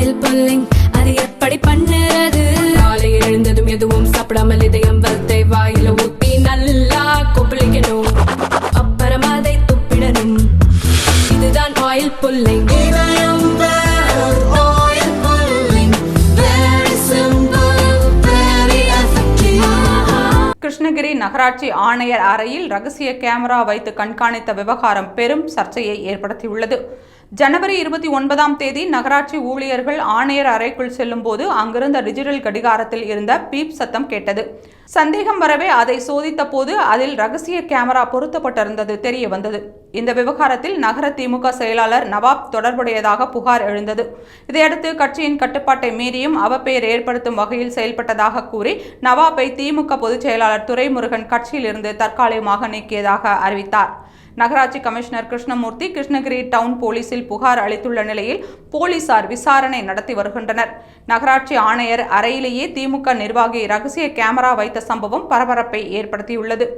Oil pulling, அது எப்படி பண்ணுறது? காலையில் எழுந்ததும் எதுவும் சாப்பிடாமல் இதயம் வளர்த்தை வாயில ஊத்தி நல்லா கொப்பளிக்கணும், அப்புறம் அதை துப்பிடணும். இதுதான் ஆயில் புல்லிங். கிருஷ்ணகிரி நகராட்சி ஆணையர் அறையில் ரகசிய கேமரா வைத்து கண்காணித்த விவகாரம் பெரும் சர்ச்சையை ஏற்படுத்தியுள்ளது. ஜனவரி 29ஆம் தேதி நகராட்சி ஊழியர்கள் ஆணையர் அறைக்குள் செல்லும் போது அங்கிருந்த டிஜிட்டல் கடிகாரத்தில் இருந்த பீப் சத்தம் கேட்டது. சந்தேகம் வரவே அதை சோதித்த போது அதில் ரகசிய கேமரா பொருத்தப்பட்டிருந்தது தெரிய வந்தது. இந்த விவகாரத்தில் நகர திமுக செயலாளர் நவாப் தொடர்புடையதாக புகார் எழுந்தது. இதையடுத்து கட்சியின் கட்டுப்பாட்டை மீறியும் அவப்பெயர் ஏற்படுத்தும் வகையில் செயல்பட்டதாக கூறி நவாப்பை திமுக பொதுச் செயலாளர் துரைமுருகன் கட்சியிலிருந்து தற்காலிகமாக நீக்கியதாக அறிவித்தார். நகராட்சி கமிஷனர் கிருஷ்ணமூர்த்தி கிருஷ்ணகிரி டவுன் போலீசில் புகார் அளித்துள்ள நிலையில் போலீசார் விசாரணை நடத்தி வருகின்றனர். நகராட்சி ஆணையர் அறையிலேயே திமுக நிர்வாகி ரகசிய கேமரா வைத்த சம்பவம் பரபரப்பை ஏற்படுத்தியுள்ளது.